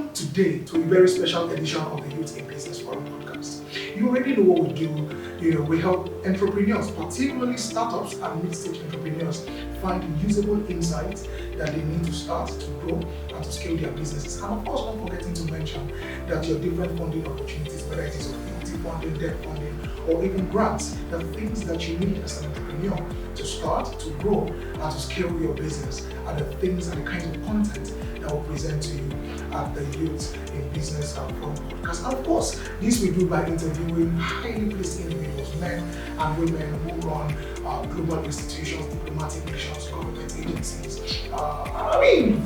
Welcome today to a very special edition of the Youth in Business Forum podcast. You already know what we do. We help entrepreneurs, particularly startups and mid-stage entrepreneurs, find usable insights that they need to start, to grow, and to scale their businesses. And of course, not forgetting to mention that your different funding opportunities, whether it is equity funding, debt funding, or even grants, the things that you need as an entrepreneur to start, to grow, and to scale your business are the things and the kinds of content that will present to you at the Youth in Business Forum podcast. And of course, this we do by interviewing highly placed individuals, men and women who run global institutions, diplomatic missions, government agencies,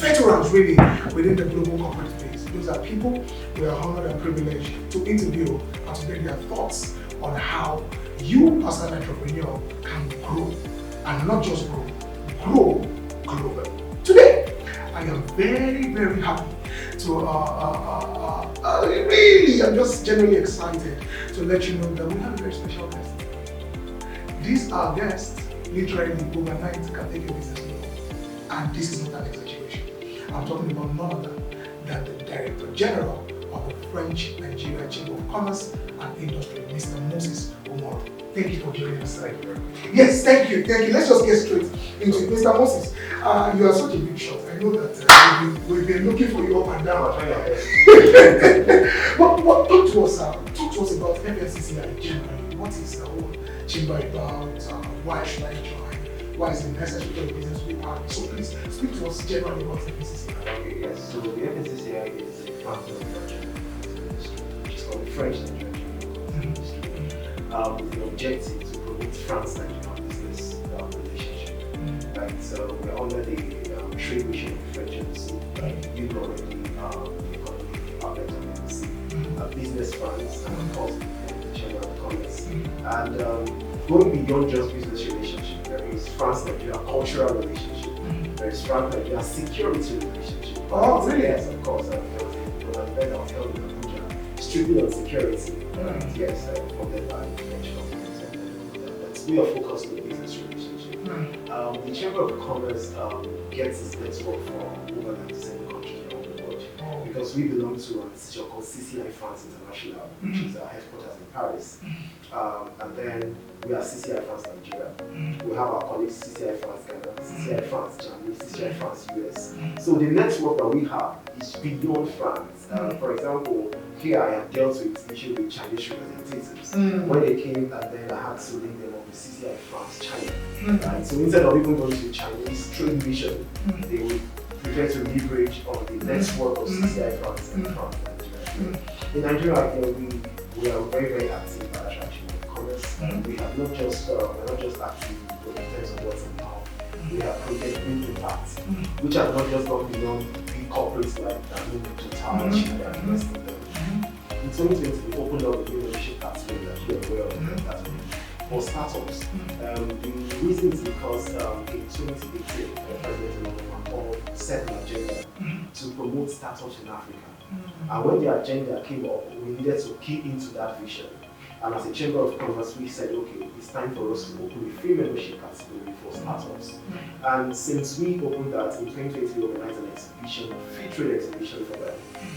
veterans really within the global corporate space. Those are people we are honored and privileged to interview and to get their thoughts on how you as an entrepreneur can grow, and not just grow globally. Today, I am very, very happy to, I'm just genuinely excited to let you know that we have a very special guest. These are guests literally overnight can take your business global. And this is not an exaggeration. I'm talking about none other than the Director General of the French-Nigeria Chamber of Commerce and Industry, Mr. Moses Umoru. Thank you for joining us. Thank you. Yes, thank you. Let's just get straight into it. Mr. Moses, you are such a big shot. I know that we've been looking for you up and down. But talk to us about FNCCI generally. What is the whole chamber about? Why should I join? Why is it necessary for the business to be part of it? So please speak to us generally about FNCCI. Okay, yes. So the FNCCI is a Franco-Nigerian industry, which is called the French-Nigerian industry. With the objective to promote France-Nigerian business relationship. Right, so we're under the trade mission of French Embassy, you know already the economy department of Embassy, business France, and of course the Chamber of Commerce. And going beyond just business relationship, there is France-Nigeria cultural relationship, there is France-Nigeria security relationship. Oh, really? Yes, of course. There was an event that was held in Abuja, strictly on security. Yes, funded by the French government. That's we are focused on the business relationship. The Chamber of Commerce gets its network from over 97 countries around the world because we belong to an institution called CCI France-International, which is our headquarters in Paris. And then we are CCI France-Nigeria. We have our colleagues CCI France-Ghana, CCI France-Germany, CCI France-US. So the network that we have is beyond France. For example, here I have dealt with issues with Chinese representatives. When they came, and then I had to link them up with CCI France-China. Right? So instead of even going to the Chinese trade mission, they would prefer to leverage on the network of CCI France and France-Nigeria. In Nigeria, we are very, very active at attraction of commerce. We have not just active in terms of what's in now. We have project big impact, which have not just gone beyond big corporates like Total, and investing them. In 2020, we opened up a new leadership pathway that you are aware of that for startups. The reason is because in 2018, the President called set an agenda to promote startups in Africa. And when the agenda came up, we needed to key into that vision. And as a Chamber of Commerce, we said, okay, it's time for us to open a free membership category for startups. And since we opened that in 2020, we organized an exhibition, a free trade exhibition for them.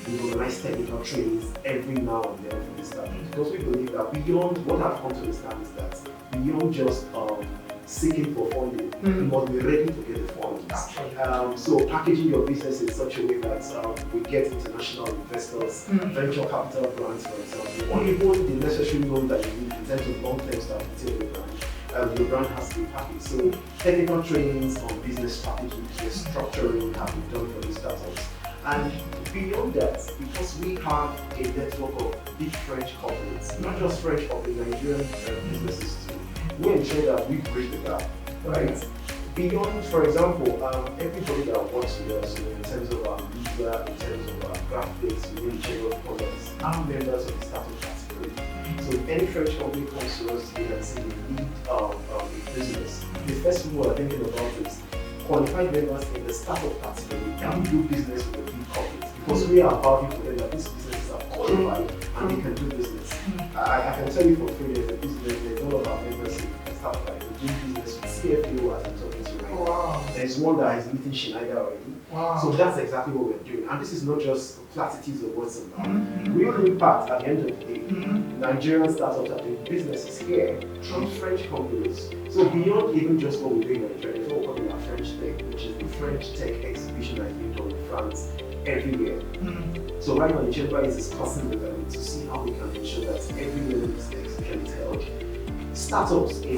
We organize technical trainings every now and then for the startups. Because we believe that beyond what I've come to understand is that beyond just seeking for funding, you must be ready to get the funds. So packaging your business in such a way that we get international investors, venture capital grants, for example, or even the necessary loan that you need in terms of long-term stability of the brand. Your brand has to be packaged. So technical trainings on business strategy, business structuring have been done for these startups. And beyond that, because we have a network of big French corporates, not just French, but the Nigerian businesses too, we ensure that we bridge the gap, right? Beyond, for example, everybody that works with us in terms of media, in terms of graphics, within the Chamber of Commerce, are members of the startup category. So if any French company comes to us, they can see the need of a business. The first thing we're thinking about is qualified members in the startup category can do business with the big corporates because we are vouching for them that these businesses are qualified and they can do business. I can tell you for free, there's a business, there's one of our members in startup like we do business with CFO as I'm talking to right now. There's one that is meeting Schneider already. Wow. So that's exactly what we're doing. And this is not just platitudes or words of mouth. Real impact at the end of the day. Nigerian startups are doing businesses here from French companies. So beyond even just what we're doing in Nigeria, there's what we're calling our French Tech, which is the French Tech exhibition that's being done in France every year. So right now the chamber is discussing with them to see how we can ensure that every year this exhibition is held. Startups in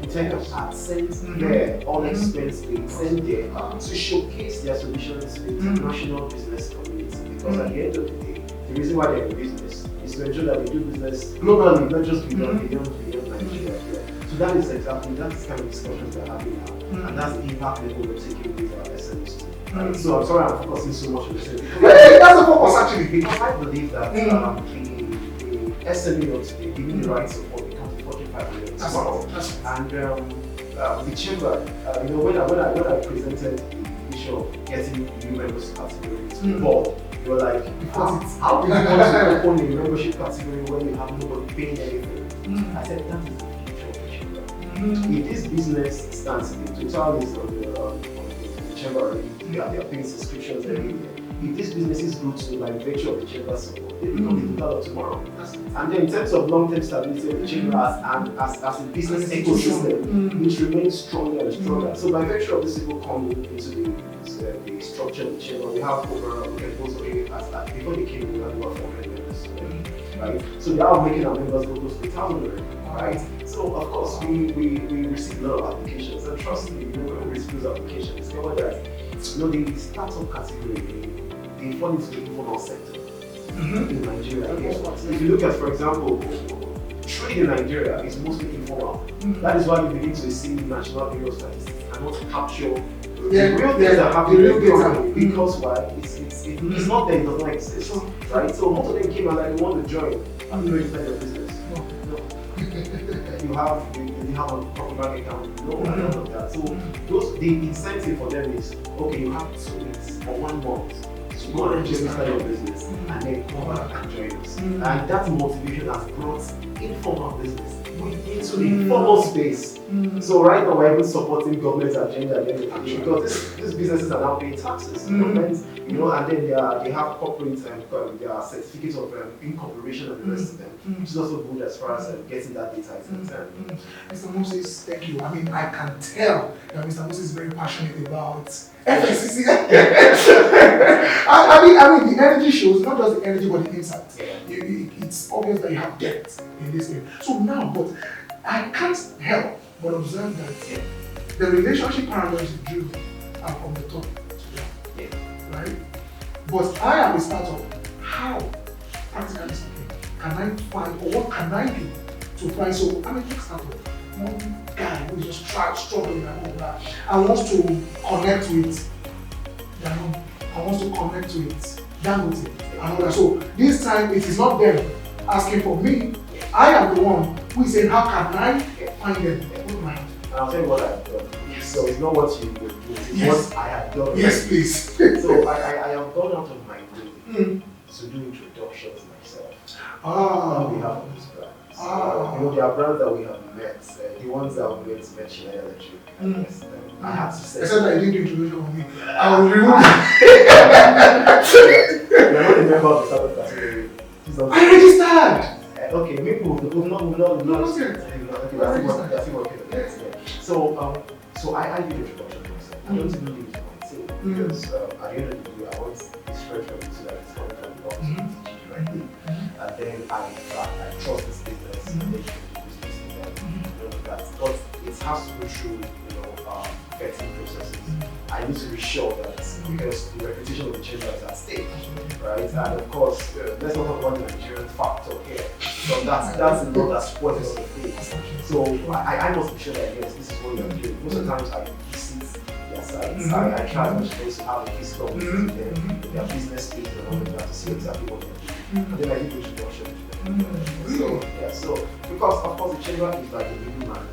tech are sent there, all expense paid, sent there to showcase their solutions to the international business community. Because at the end of the day, the reason why they're in business is to ensure that they do business globally, not just beyond Nigeria. So that is exactly, that's the kind of discussions we're having now. And that's the impact level we're taking with our SMEs too. So I'm sorry I'm focusing so much on this. That's the focus actually. Because I believe that the SME of today, giving the right support, becomes 45 million tomorrow. And the chamber, when I presented the issue of getting new members category to the board, you were like, how do you want to open a membership category when you have nobody paying anything? I said, that is the future of the chamber. If this business stands today, Total is on the chamber already, they are paying subscriptions every year. If these businesses grow to like virtue of the chamber support, they become the Total of tomorrow. And then in terms of long-term stability of the chamber as a business ecosystem, which remains stronger and stronger. So by virtue of this people coming into the structure of the chamber, we have over, before they came, we had about 400 members. Right? So they are making our members go close to 1,000, right? So of course we receive a lot of applications, and trust me, when we receive those applications, discover that the startup category, they fall into the informal sector in Nigeria. If you look at, for example, trade in Nigeria is mostly informal. That is why you begin to see National Bureau of Statistics and not capture the real things that happen in because why? It's not there, it does not exist. Right? So most of them came and like, they want to join and register your business. No. You have a proper bank account, none of that. So the incentive for them is, okay, you have 2 weeks or 1 month to go and register your business and then come back and join us. And that motivation has brought informal business into the formal space. So right now we're even supporting government's agenda because these businesses are now paying taxes, and then they have corporate their certificates of incorporation and the rest of them, which is also good as far as getting that data is concerned. Mr. Moses, thank you. I mean, I can tell that Mr. Moses is very passionate about FSCC. I mean, the energy shows, not just the energy, but the insight. It's obvious that you have depth in this game. So now, but I can't help but observe that the relationship parallels you drew are from the top to down, right? But I am a startup. How, practically speaking, can I find, or what can I do to find? So I'm a tech startup. One guy who is just struggling and all that. I want to connect with Danone. I want to connect with Dangote and all that. So this time it is not them asking for me. I am the one who is saying, how can I find them? And I'll tell you what I've done. So it's not what you would do, it's what I have done. Yes, please. So I have gone out of my way to do introductions myself on behalf of this brand. There are brands that we have met, the ones that we met Schneider Electric. I have to say. Except that I didn't do introduction on me. I will remove You're not a member of the startup category. I registered! Okay, maybe we'll not. So I did introduction myself. I don't even leave it on my team because at the end of the day, I want this friend from so that it's coming from the box right? And then I trust this business and they can do business with them. That. But it has to go through, vetting processes. I need to be sure that because the reputation of the chamber is at stake, right? And of course, let's not talk about the Nigerian factor here. So that's a lot that spoils the thing. So I must be sure that yes, this is what you're doing. Most of the times I visit their sites. I try as much as to have a fiscal visit with them, their business page and all of that to see exactly what they're doing. And then I did the introduction to them. So because of course the chamber is like a middleman.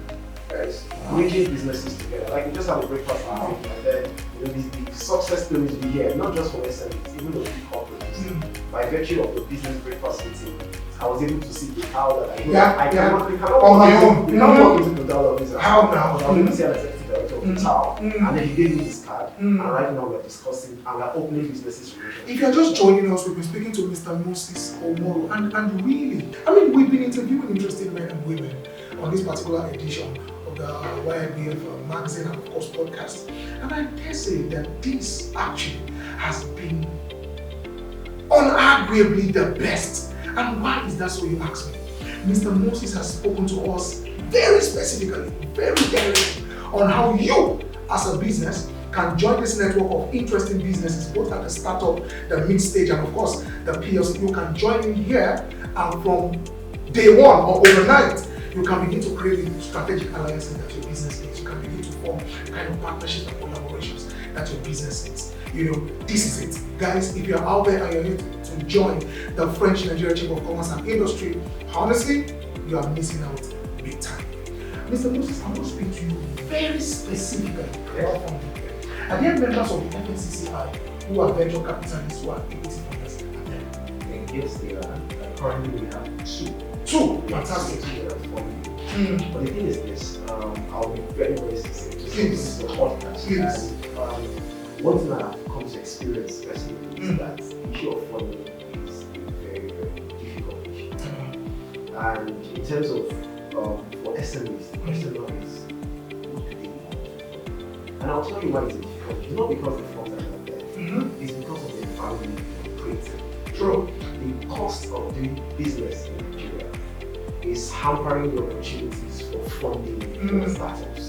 Bringing businesses together. Like we just have a breakfast and then the success stories will be here, not just for SMEs, even the big corporates. By virtue of the business breakfast meeting, I was able to see the how that I cannot on my own. You cannot walk into the dollar business. How now? I was able to see an executive director of the town, and then he gave me his card, and right now we're discussing and we're opening businesses relations. If you're just joining us, we've been speaking to Mr. Moses Umoru, and really, I mean, we've been interviewing interesting men and women on this particular edition of the YBF magazine and of course podcast. And I dare say that this actually has been unarguably the best. And why is that so, you ask me? Mr. Moses has spoken to us very specifically, very directly on how you as a business can join this network of interesting businesses, both at the startup, the mid-stage, and of course the PLC. You can join in here, and from day one or overnight, you can begin to create strategic alliances that your business needs. You can begin to form kind of partnerships and collaborations that your business needs. You know, this is it. Guys, if you're out there and you're here to join the French-Nigerian Chamber of Commerce and Industry, honestly, you are missing out big time. Mr. Moses, I want to speak to you very specifically about funding. Are there members of the FNCCI who are venture capitalists who are equity funders? Yes, they are. Currently, we have two. Two? Fantastic. But the thing is this, I'll be very, very succinct. This is a podcast. Please. And one thing that I've come to experience personally is that the issue of funding is a very, very difficult issue. And in terms of for SMEs, the question now is, what do they want? And I'll tell you why it's difficult. It's not because the funds are not there. It's because of the environment we operate. True. The cost of doing business in Nigeria is hampering the opportunities for funding for startups.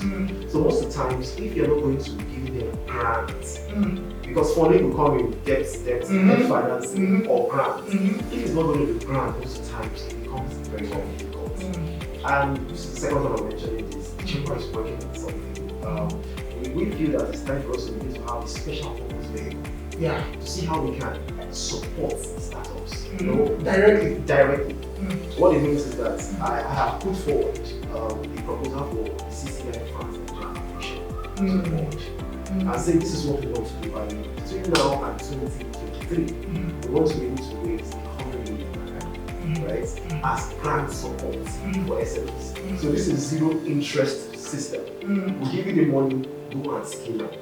So most of the times, if you're not going to give them grants, because funding will come in debt financing or grants. If it's not going to be grant, most of the times it becomes very, very difficult. And this is the second time I'm mentioning this. The chamber is working on something. We feel that it's time for us to begin to have a special focus vehicle. Yeah. To see how we can support startups. You know, directly. What it means is that I have put forward the proposal for the CCI France-Nigerian to launch. And say this is what we want to do by between now and 2023. We want to be able to raise 100 million, right, as grant support for SMEs. So this is zero interest system. We'll give you the money, go and scale up,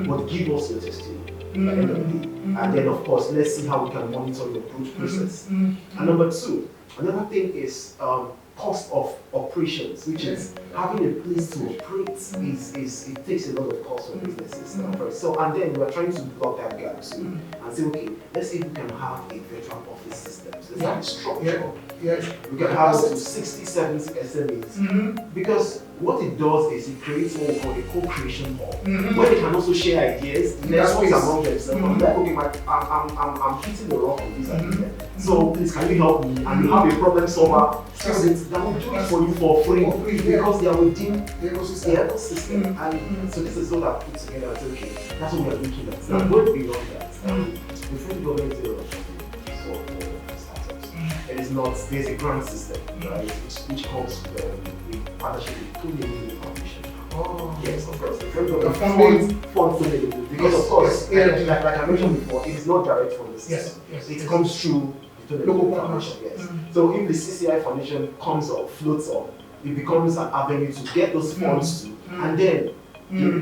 but give us your testimony. At the end of the day. And then of course, let's see how we can monitor your growth process. And number two, another thing is cost of operations, which is having a place to operate it takes a lot of cost for businesses. So and then we're trying to block that gap too and say, okay, let's see if we can have a virtual office system. So let's have a structure. We can have up to 60, 70 SMEs. Because what it does is it creates what we call a co-creation hall, where they can also share ideas, networks among themselves. I'm like, okay, I'm hitting the rock on this idea. So please, can you help me? And you have a problem solver that will do it for you for free because they are within the ecosystem. And so this is what I've put together and said, okay, that's what we are looking at. Now, going beyond that, the federal government is for startups. It is not, there's a grant system, right, which comes with partnership with 2 million foundation. Oh. Yes, of course. The federal government funds 2 million because, of course, like I mentioned before, it is not direct from the system. It comes through the local foundation. So if the CCI Foundation comes up, floats up, it becomes an avenue to get those funds to, and then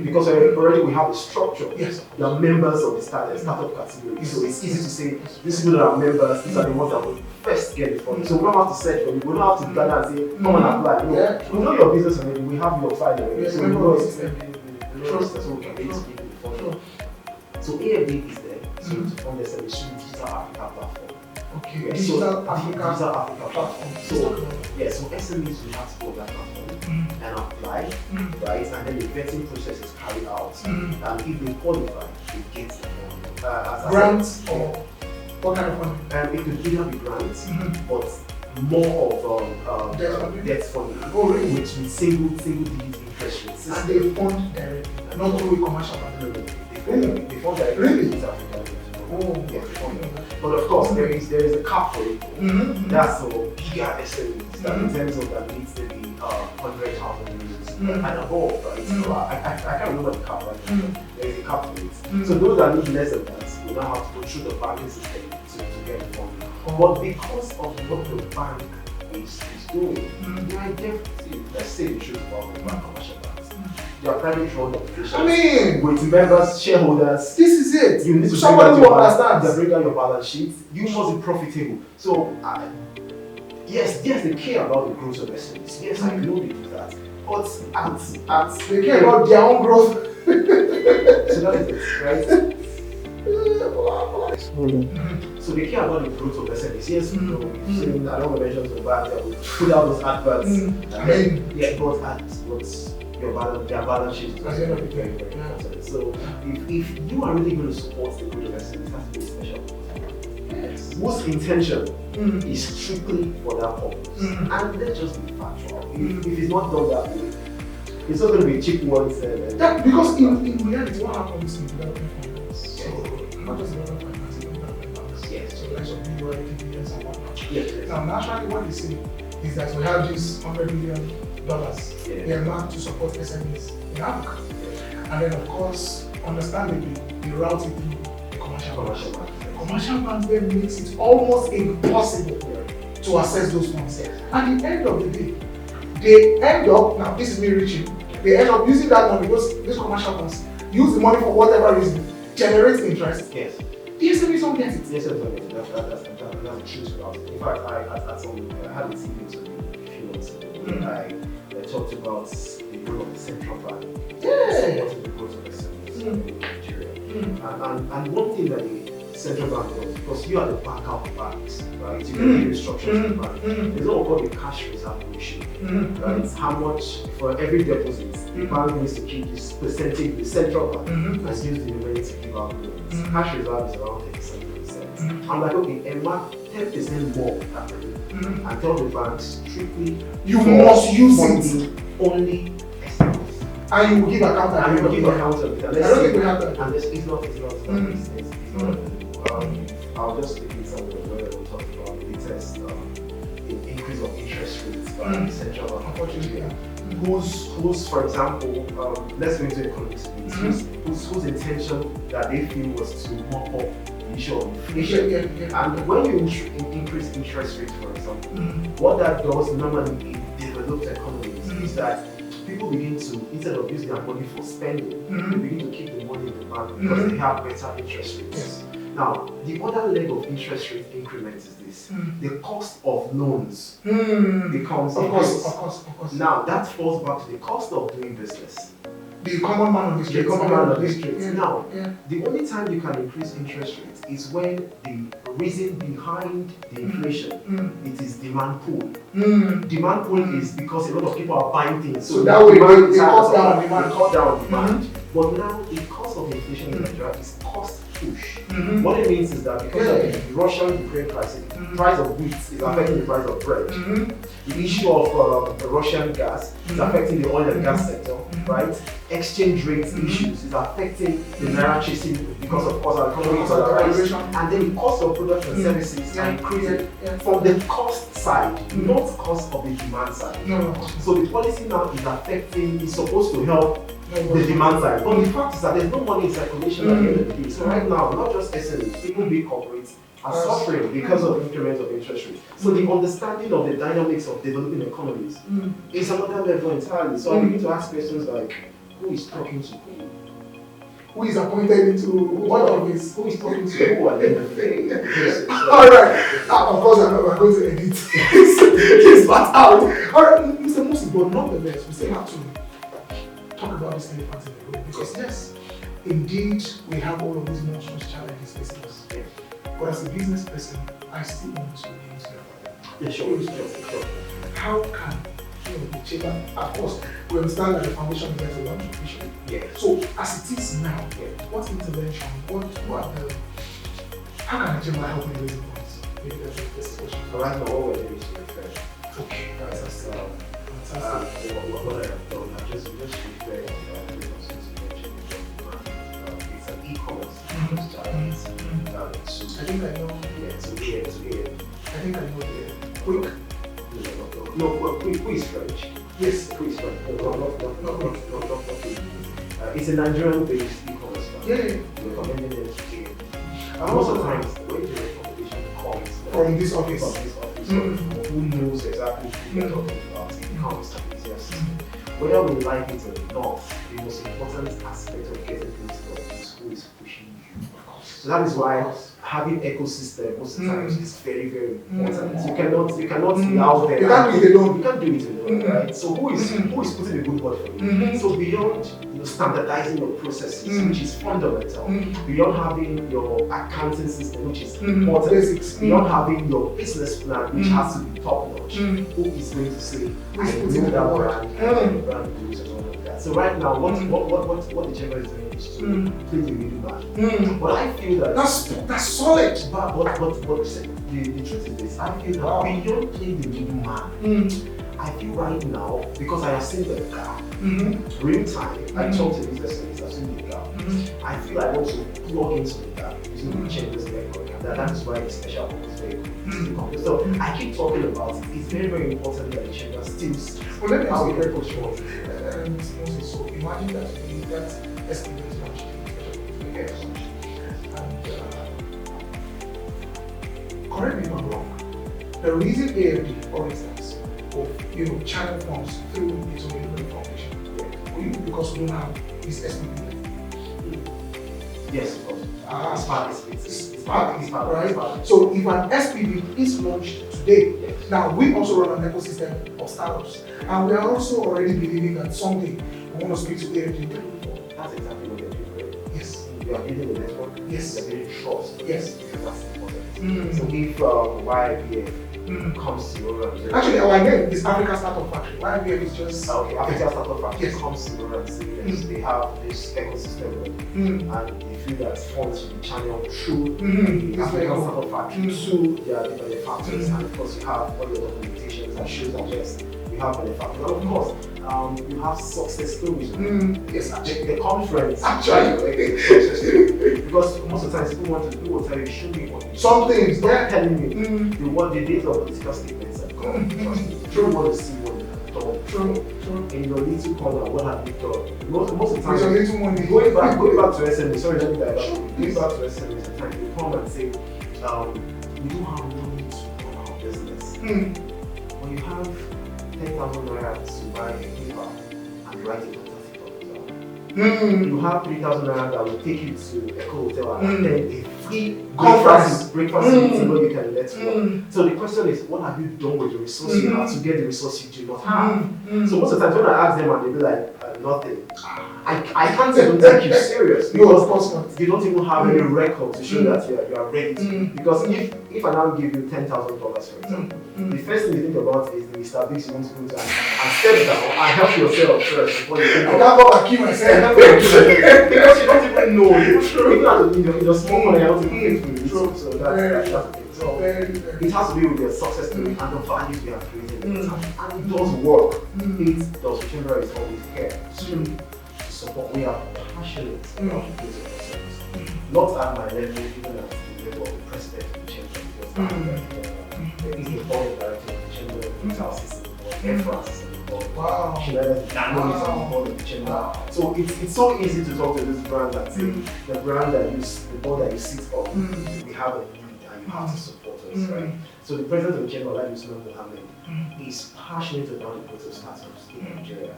because already we have a structure. They are members of the startup category, so it's easy to say these people that are members, these are the ones that will first get the funding. So we don't have to search for it. We don't have to gather and say, come and apply. No, we know your business already. We have your file already. So we know it's the process, so we can get to give you the funding. So AFD is there. So to fund the service through Digital Africa platform. Okay, Digital Africa platform. So SMEs will have to go on that platform and apply, right? And then the vetting process is carried out. And if they qualify, they get the fund. Grants or what kind of funding? It could either be grants, but more of debt funding. Oh, really? With single digit interest rates. And they fund directly, not through a commercial bank. They fund directly. Really? Oh, yeah, but of course, there is a cap for it. That's for bigger SMEs that in terms of that needs to be 100,000 euros and above, right? So I can't remember the cap right now. There is a cap for it. So those that need less than that will now have to go through the banking system to get the funding. But because of what the bank is doing, they are definitely, let's say the truth about the bank commercial banks. They are private run operations. I mean, with members, shareholders. This is it. You need to somebody who understands. Bring out your balance sheet. You must be profitable. So, yes, they care about the growth of SMEs. Yes, I know they do that. But they care about their own growth. So that is it, right? So they care about the growth of SMEs. Yes, you know, I don't want to mention so bad. They will put out those adverts. Yeah, but their balance sheet is very, very important. So if you are really going to support the growth of SMEs, it has to be special. Yes. Whose intention is strictly for that purpose. And let's just be factual. If it's not done that way, it's not going to be cheap ones. Because in reality, what happens in development finance? So, not just development finance, even development banks. Yes. So, like some BUI, DBS, and whatnot. Yes. Now, naturally, what they say is that we have this $100 million earmarked to support SMEs in Africa. And then, of course, understandably, they route it through the commercial banks. Commercial banks then makes it almost impossible to access those funds. At the end of the day, they end up, now this is me reaching, they end up using that money because these commercial banks use the money for whatever reason, generates interest. Yes. The SMEs don't get it. Yes, that's the truth about it. In fact, I had a TV interview a few months ago. I talked about the role of the central bank supporting the growth of SMEs in Nigeria. And one thing that the central bank does, because you are the back of the banks, right? You can give instructions to the bank. There's what we call the cash reserve ratio, right? It's how much for every deposit the bank needs to keep this percentage, the central bank, and use the remaining to give out loans. Cash reserve is around 37%. I'm like, okay, and mark 10% more happening, and tell the bank strictly you must use it only SMEs. And you will give account and you will give account of it. I don't think we have that. And it's not I'll just take it somewhere where we talk about the latest increase of interest rates by the central bank. Unfortunately, whose, for example, let's go into economics, whose intention that they feel was to mop up the issue of inflation. And when you increase interest rates, for example, what that does normally in developed economies is that people begin to, instead of using their money for spending, they begin to keep the money in the bank because they have better interest rates. Now, the other leg of interest rate increments is this. The cost of loans becomes of course. Now, that falls back to the cost of doing business. The common man on the street. Now, the only time you can increase interest rates is when the reason behind the inflation, it is demand pull. Demand pull is because a lot of people are buying things. So that way they cut down demand. Cut down demand. But now, the cost of inflation in Nigeria is cost push. What it means is that because of the Russian-Ukraine crisis, the price of wheat is affecting the price of bread. The issue of the Russian gas is affecting the oil and gas sector, right? Exchange rates issues is affecting the naira chasing because of course our economy is on the rise. And then the cost of products and services are increasing from the cost side, not cost of the demand side. So the policy now is affecting, is supposed to help the demand side. But the fact is that there's no money in circulation at the end of the day. So right now, not just SMEs, even big corporates are suffering because of increment of interest rates. So the understanding of the dynamics of developing economies is another level entirely. So I begin to ask questions like, who is talking to who? Who is appointed into what office? Who is talking to who at the end of the day? Alright, of course I'm not going to edit this part out. Alright, Mr. Musi, but nonetheless, we still have to talk about this elephant in the room because yes, indeed we have all of these monstrous challenges facing us. But as a business person, I still want to be inspired by them. Yeah, sure. How can the chamber, of course, we understand that the foundation is there to launch officially. So as it is now, what intervention, how can the chamber help in raising funds? Maybe that's the first question. Right now, what we're doing is refer. Okay, that's fantastic. What I have done, I just refer it's an e-commerce challenge. I think I know. To air. I think I know the quick. No, quick is French. Yes, quick is French. No. It's a Nigerian-based e-commerce company. We're recommending them to air. Most of the times, when the recommendation comes from this office, who knows exactly who you're talking about, it becomes the easiest. whether we like it or not, the most important aspect of getting things done is who is pushing you. So that is why having ecosystem most of the times is very, very important. You cannot be out there. You can't do it alone. You can't do it alone, right? So who is putting a good word for you? So beyond standardizing your processes, which is fundamental, beyond having your accounting system, which is important, basics, beyond having your business plan, which has to be top notch, who is going to say, I know that brand, and the brand goes and all of that. So right now, what the chamber is doing is to play the middleman. But I feel that that's solid. But the truth is this: I feel that beyond playing the middleman, I feel right now, because I have seen the gap, real time. I talked to these SMEs, I've seen the gap. I feel I want to plug into the gap using the chamber's network, and that is why the special focus vehicle. So I keep talking about it. It's very, very important that the chamber still. Well, let me ask you a very quick short. So imagine that SPV is launched, and correct me if I'm wrong. The reason AFD, for instance, of channel funds through its own foundation, because we don't have this SPV. Yes, of course. It's part, right? So if an SPV is launched today, now we also run an ecosystem of startups, and we are also already believing that someday we want to speak to AFD. That's exactly what they're doing. Yes. You are building a network. Yes. You're building trust. Yes. Because that's important. So if YBF comes to Umoru, actually our name is Africa Startup Factory. YBF is just Africa Startup Factory yes. comes to Umoru and says they have this ecosystem and they feel that funds should be channeled through the Africa Startup Factory to their benefactors, and of course you have all your documentations that shows that yes, you have benefactors. And of course, you have success stories. Yes, the conference actually success story. Because most of the times people will tell you, show me what some things. Stop telling me the date of political statements are gone. Trust me. You want to see what you have done. True. In your little corner, what have you done? Most of the time, with your little money. Going back to SMA, sorry, let me divert. Going back to SMA, sometimes they come and say, we don't have money to run our business. When you have 10,000 naira to buy a paper and write a fantastic proposal, you have 3,000 naira that will take you to a hotel and attend a free breakfast meeting where you can network. So the question is, what have you done with the resource you have to get the resource you do not have? So most of the time when I ask them and they be like, nothing. I can't even take you serious because of course not. You don't even have any record to show that you are ready to. Because if I now give you $10,000 for example, the first thing you think about is the Mr. Biggs you want to go to and step down and help yourself first before you think about I can't kill myself. because you don't even know. Even in your small money, I don't even think you know. So that's the thing. So it has to do with your success story and the values we are creating. And it does work. It does. Chamber is always here to support. We are passionate about creating ourselves. Not at my level, even at the level of the president of the chamber, because he's the board director of the chamber, our system, Air France is on the board. Wow. Dano is on the board of the chamber. So it's so easy to talk to this brand that say, the brand that the board that you sit on, we have a need and you have to support us, right? So the president of the chamber, like Usman Mohammed, is passionate about the growth of startups in Nigeria.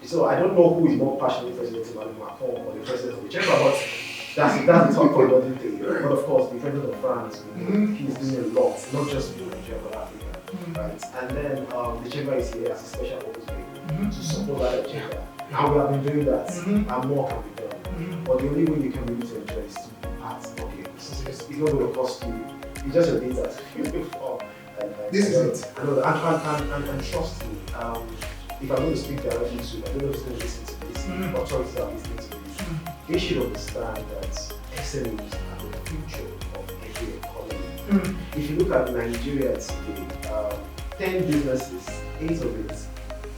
So I don't know who is more passionate, President Emmanuel Macron or the president of the chamber, but that's the talk for another day. But of course, the president of France, he's doing a lot, not just in Nigeria but Africa. Right? And then the chamber is here as a special focus group to support that agenda. And we have been doing that, and more can be done. But the only way you can really to enjoy is to be part of it. It's not going to cost you. It's just your data. This is it. I know that. And trust me, if I'm going to speak directly to, I don't know if it's going to listen to this, authorities are listening to this, they should understand that SMEs are the future of every economy. If you look at Nigeria today, 10 businesses, 8 of it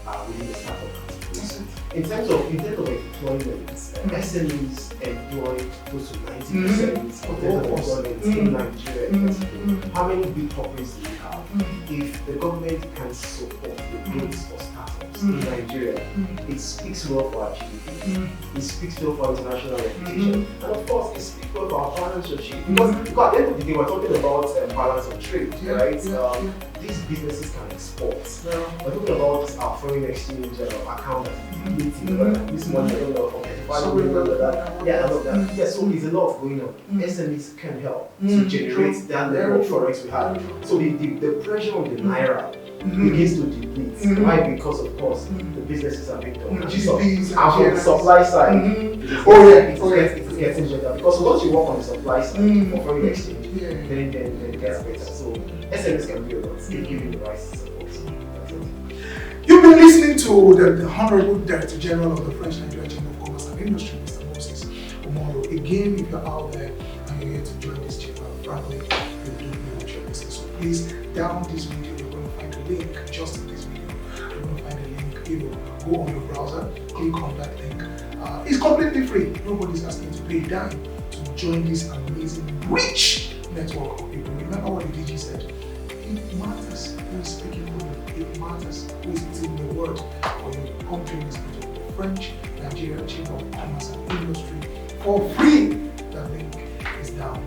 are within the startup category. In terms of employment, SMEs employ close to 90% of employment in Nigeria. How many big companies do we have? If the government can support the growth of startups, businesses in Nigeria, it speaks well for our GDP, it speaks well for our international reputation, and of course, it speaks well for our financial shape. Because at the end of the day, we're talking about balance of trade, right? These businesses can export. We're talking about our foreign exchange account this money, I don't know, from I love that. Yeah, so there's a lot going on. SMEs can help to generate that level of forex we have. So the pressure on the naira begins to deplete. Why? Because of course the businesses are being done. And from the supply side, it's getting better. Because once you work on the supply side for foreign exchange, then it gets better. So SMEs can do a lot if given the right support. You've been listening to the Honorable Director General of the French-Nigerian Chamber of Commerce and Industry, Mr. Moses Umoru. Again, if you're out there and you're here to join this chamber, frankly, you don't know what your business. So please, down this video, you're going to find a link. Just in this video, you're going to find a link. Go on your browser, click on that link. It's completely free. Nobody's asking to pay a dime to join this amazing, rich network of people. Remember what the DG said. It matters who is speaking for you. It matters who is saying the word for your country in this country. The French-Nigerian Chamber of Commerce and Industry for free. That link is down